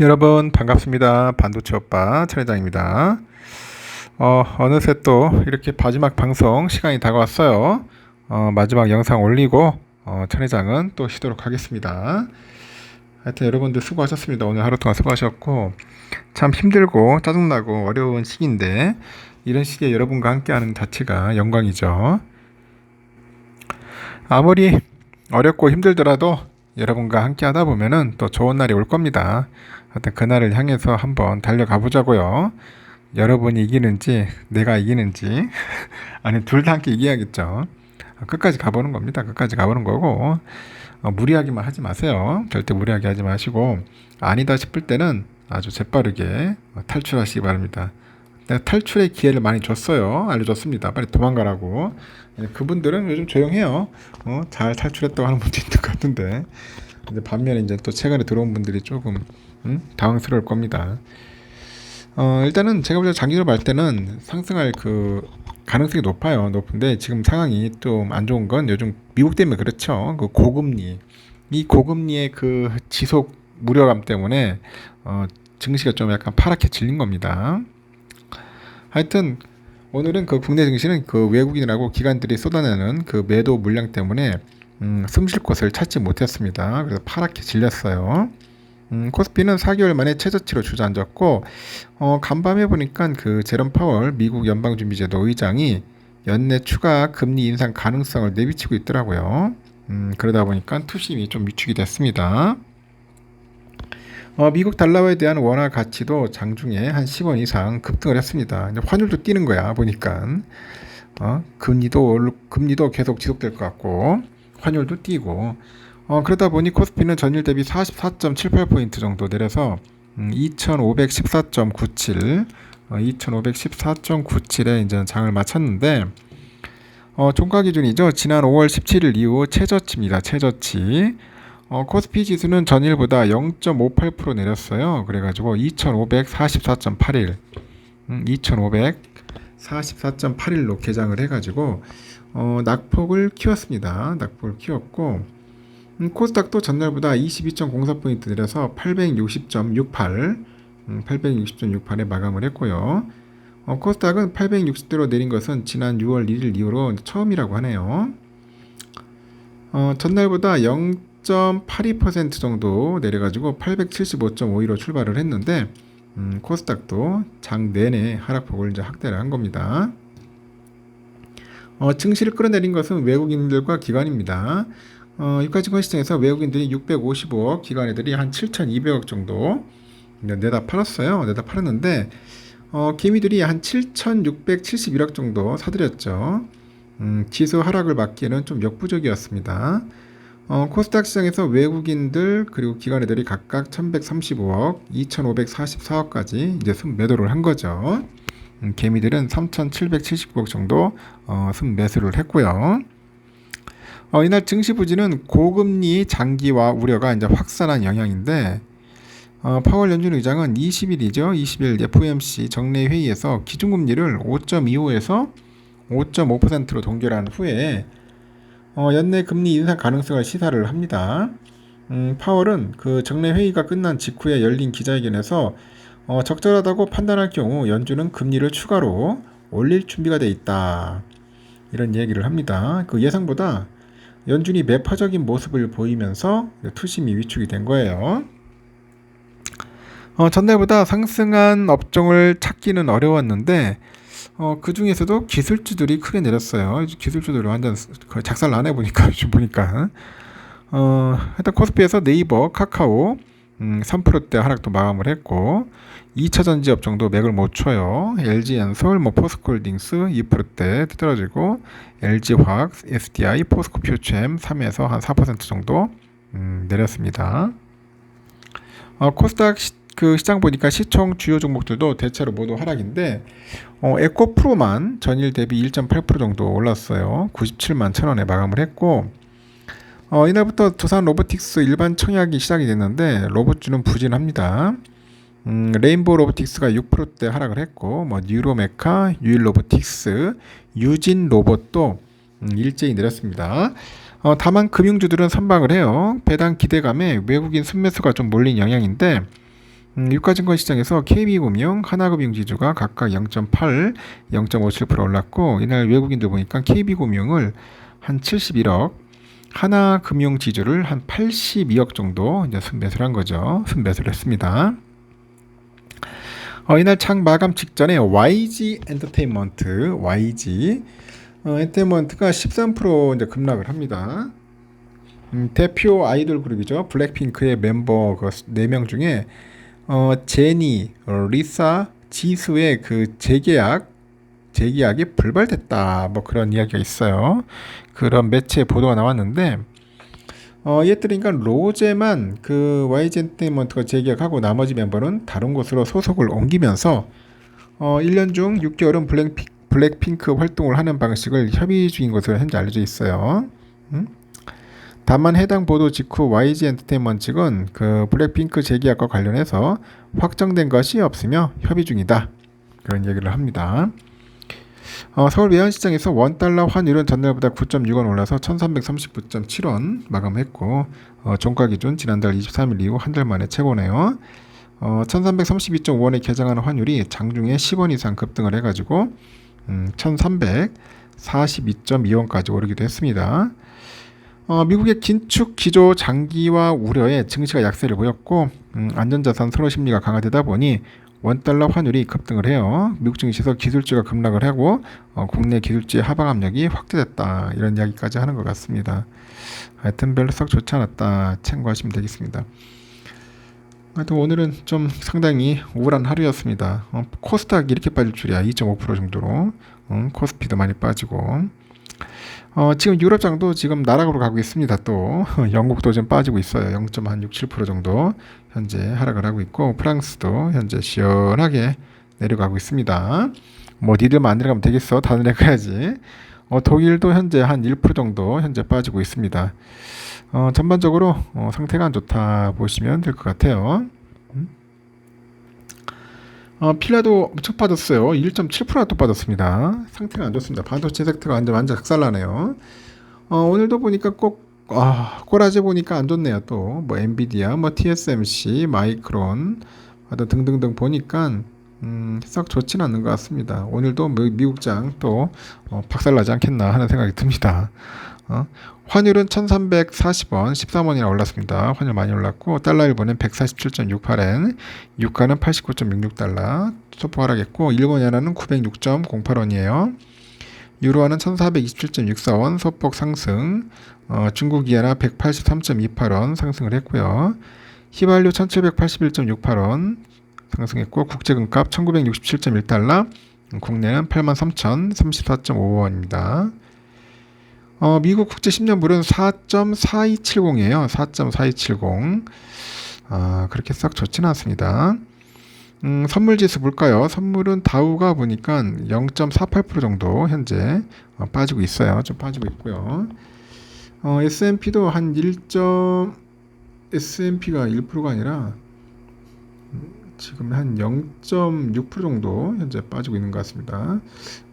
여러분 반갑습니다. 반도체 오빠 천 회장입니다. 어느새 또 이렇게 마지막 방송 시간이 다가왔어요. 마지막 영상 올리고 천 회장은 또 쉬도록 하겠습니다. 하여튼 여러분들 수고하셨습니다. 오늘 하루 동안 수고하셨고 참 힘들고 짜증나고 어려운 시기인데 이런 시기에 여러분과 함께하는 자체가 영광이죠. 아무리 어렵고 힘들더라도 여러분과 함께 하다 보면은 또 좋은 날이 올 겁니다. 하여튼 그날을 향해서 한번 달려가 보자고요. 여러분이 이기는지 내가 이기는지 아니 둘 다 함께 이겨야겠죠. 끝까지 가보는 겁니다. 끝까지 가보는 거고 무리하기만 하지 마세요. 절대 무리하게 하지 마시고 아니다 싶을 때는 아주 재빠르게 탈출하시기 바랍니다. 내가 탈출의 기회를 많이 줬어요. 알려줬습니다. 빨리 도망가라고. 그분들은 요즘 조용해요. 잘 탈출했다고 하는 분도 있는 것 같은데. 근데 반면에 이제 또 최근에 들어온 분들이 조금 당황스러울 겁니다. 일단은 제가 볼 때 장기로 볼 때는 상승할 그 가능성이 높아요. 높은데 지금 상황이 좀 안 좋은 건 요즘 미국 때문에 그렇죠. 그 고금리, 이 고금리의 그 지속 무력감 때문에 증시가 좀 약간 파랗게 질린 겁니다. 하여튼 오늘은 그 국내 증시는 그 외국인이라고 기관들이 쏟아내는 그 매도 물량 때문에 숨쉴 곳을 찾지 못했습니다. 그래서 파랗게 질렸어요. 코스피는 4개월 만에 최저치로 주저앉았고 간밤에 보니까 그 제롬 파월 미국 연방준비제도 의장이 연내 추가 금리 인상 가능성을 내비치고 있더라고요. 그러다 보니까 투심이 좀 위축이 됐습니다. 미국 달러에 대한 원화 가치도 장중에 한 10원 이상 급등을 했습니다. 이제 환율도 뛰는 거야 보니까 금리도 계속 지속될 것 같고 환율도 뛰고 그러다 보니 코스피는 전일 대비 44.78포인트 정도 내려서 2514.97 2514.97에 이제 장을 마쳤는데 종가 기준이죠. 지난 5월 17일 이후 최저치입니다. 최저치. 코스피 지수는 전일보다 0.58% 내렸어요. 그래가지고 2544.81 2544.81로 개장을 해가지고 낙폭을 키웠습니다. 낙폭을 키웠고 코스닥도 전날보다 22.04포인트 내려서 860.68 860.68에 마감을 했고요. 코스닥은 860대로 내린 것은 지난 6월 1일 이후로 처음이라고 하네요. 전날보다 0.82% 정도 내려가지고 875.52로 출발을 했는데 코스닥도 장 내내 하락폭을 이제 확대를 한 겁니다. 증시를 끌어내린 것은 외국인들과 기관입니다. 유가증권시장에서 외국인들이 655억, 기관 애들이 한 7,200억 정도 내다 팔았어요. 내다 팔았는데 개미들이 한 7,671억 정도 사들였죠. 지수 하락을 막기에는 좀 역부족이었습니다. 코스닥 시장에서 외국인들 그리고 기관 애들이 각각 1,135억, 2,544억까지 이제 순매도를 한 거죠. 개미들은 3,779억 정도 순매수를 했고요. 이날 증시 부진은 고금리 장기화 우려가 이제 확산한 영향인데 파월 연준 의장은 20일이죠. 20일 FOMC 정례 회의에서 기준금리를 5.25에서 5.5%로 동결한 후에 연내 금리 인상 가능성을 시사를 합니다. 파월은 그 정례 회의가 끝난 직후에 열린 기자회견에서 적절하다고 판단할 경우 연준은 금리를 추가로 올릴 준비가 돼 있다. 이런 얘기를 합니다. 그 예상보다 연준이 매파적인 모습을 보이면서 투심이 위축이 된 거예요. 전날보다 상승한 업종을 찾기는 어려웠는데 그 중에서도 기술주들이 크게 내렸어요. 기술주들이 완전 작살 나네 보니까 일단 코스피에서 네이버, 카카오 3%대 하락도 마감을 했고 2차전지 업종도 맥을 못 쳐요. LG엔솔, 포스코홀딩스 2%대 떨어지고 LG화학, SDI, 포스코 퓨처엠 3에서 한 4% 정도 내렸습니다. 코스닥 그 시장 보니까 시총 주요 종목들도 대체로 모두 하락인데 에코프로만 전일 대비 1.8% 정도 올랐어요. 97만 1,000원에 마감을 했고 이날부터 두산 로보틱스 일반 청약이 시작이 됐는데 로봇주는 부진합니다. 레인보우 로보틱스가 6%대 하락을 했고 뉴로메카, 유일로보틱스, 유진 로봇도 일제히 내렸습니다. 다만 금융주들은 선방을 해요. 배당 기대감에 외국인 순매수가 좀 몰린 영향인데 유가증권 시장에서 KB금융, 하나금융지주가 각각 0.8, 0.57% 올랐고 이날 외국인들 보니까 KB금융을 한 71억, 하나금융지주를 한 82억 정도 이제 순매수를 한 거죠. 순매수를 했습니다. 이날 장 마감 직전에 YG 엔터테인먼트, YG 엔터테인먼트가 13% 이제 급락을 합니다. 대표 아이돌 그룹이죠. 블랙핑크의 멤버 그 4명 중에 제니, 리사, 지수의 그 재계약이 불발됐다. 뭐 그런 이야기가 있어요. 그런 매체 보도가 나왔는데 이에 따르니까 로제만 그 YG 엔터테인먼트가 재계약하고 나머지 멤버는 다른 곳으로 소속을 옮기면서 1년 중 6개월은 블랙핑크 활동을 하는 방식을 협의 중인 것으로 현재 알려져 있어요. 다만 해당 보도 직후 YG 엔터테인먼트 측은 그 블랙핑크 재계약과 관련해서 확정된 것이 없으며 협의 중이다. 그런 얘기를 합니다. 서울 외환시장에서 원달러 환율은 전날보다 9.6원 올라서 1339.7원 마감했고 종가 기준 지난달 23일 이후 한 달 만에 최고네요. 1332.5원에 개장하는 환율이 장중에 10원 이상 급등을 해가지고 1342.2원까지 오르기도 했습니다. 미국의 긴축 기조 장기화 우려에 증시가 약세를 보였고 안전자산 선호 심리가 강화되다 보니 원달러 환율이 급등을 해요. 미국 증시에서 기술주가 급락을 하고 국내 기술주의 하방 압력이 확대됐다. 이런 이야기까지 하는 것 같습니다. 하여튼 별로 썩 좋지 않았다. 참고하시면 되겠습니다. 하여튼 오늘은 좀 상당히 우울한 하루였습니다. 코스닥이 이렇게 빠질 줄이야. 2.5% 정도로. 코스피도 많이 빠지고. 지금 유럽장도 지금 나락으로 가고 있습니다. 또 영국도 좀 빠지고 있어요. 0.67% 정도 현재 하락을 하고 있고 프랑스도 현재 시원하게 내려가고 있습니다. 뭐 니들만 안 내려가면 되겠어. 다 내려가야지. 독일도 현재 한 1% 정도 현재 빠지고 있습니다. 전반적으로 상태가 안 좋다 보시면 될 것 같아요. 필라도 엄청 빠졌어요. 1.7%나 또 빠졌습니다. 상태가 안 좋습니다. 반도체 섹터가 완전 작살나네요. 오늘도 보니까 꼬라지 보니까 안 좋네요. 또 뭐 엔비디아, 뭐 TSMC, 마이크론 등등등 보니까 썩 좋진 않는 것 같습니다. 오늘도 미국장 또 박살나지 않겠나 하는 생각이 듭니다. 환율은 1340원 13원이나 올랐습니다. 환율 많이 올랐고 달러 일본은 147.68엔, 유가는 89.66달러 소폭 하락했고 일본 연화는 906.08원이에요. 유로화는 1427.64원 소폭 상승, 중국 이엔화 183.28원 상승을 했고요. 휘발유 1781.68원 상승했고 국제금값 1967.1달러, 국내는 83,034.5원입니다. 미국 국제 10년물은 4.4270이에요. 4.4270. 그렇게 썩 좋지는 않습니다. 선물지수 볼까요? 선물은 다우가 보니까 0.48% 정도 현재 빠지고 있어요. 좀 빠지고 있고요. S&P도 한 S&P가 1%가 아니라 지금 한 0.6% 정도 현재 빠지고 있는 것 같습니다.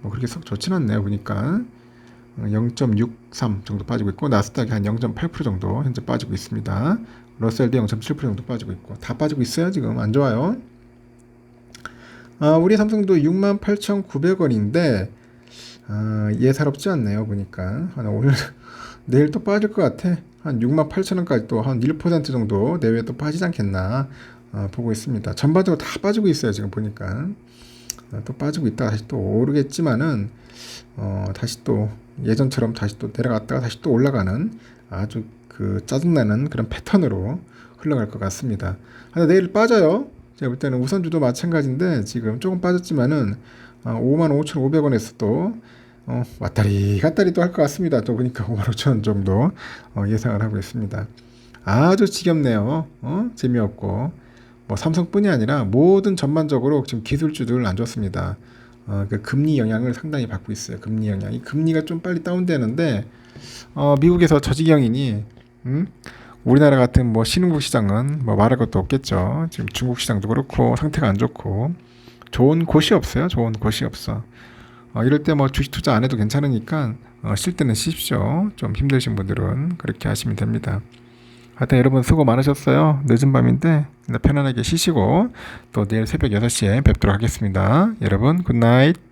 뭐 그렇게 썩 좋지는 않네요. 보니까 0.63 정도 빠지고 있고 나스닥이 한 0.8% 정도 현재 빠지고 있습니다. 러셀도 0.7% 정도 빠지고 있고 다 빠지고 있어요. 지금 안 좋아요. 우리 삼성도 68,900원인데 예사롭지 않네요. 보니까 오늘 내일 또 빠질 것 같아. 한 68,000원까지 또 한 1% 정도 내외 또 빠지지 않겠나 보고 있습니다. 전반적으로 다 빠지고 있어요. 지금 보니까 또 빠지고 있다가 다시 또 오르겠지만은 다시 또 예전처럼 다시 또 내려갔다가 다시 또 올라가는 아주 그 짜증나는 그런 패턴으로 흘러갈 것 같습니다. 내일 빠져요. 제가 볼 때는 우선주도 마찬가지인데 지금 조금 빠졌지만은 55,500원에서 또 왔다리 갔다리 또 할 것 같습니다. 또 보니까 55,000원 정도 예상을 하고 있습니다. 아주 지겹네요. 재미없고 뭐 삼성뿐이 아니라 모든 전반적으로 지금 기술주들 안 좋습니다. 그 금리 영향을 상당히 받고 있어요. 금리 영향. 이 금리가 좀 빨리 다운되는데 미국에서 저지경이니 우리나라 같은 뭐 신흥국 시장은 뭐 말할 것도 없겠죠. 지금 중국 시장도 그렇고 상태가 안 좋고 좋은 곳이 없어요. 좋은 곳이 없어. 이럴 때 뭐 주식 투자 안 해도 괜찮으니까 쉴 때는 쉬십시오. 좀 힘드신 분들은 그렇게 하시면 됩니다. 하여튼 여러분 수고 많으셨어요. 늦은 밤인데 편안하게 쉬시고 또 내일 새벽 6시에 뵙도록 하겠습니다. 여러분 굿나잇.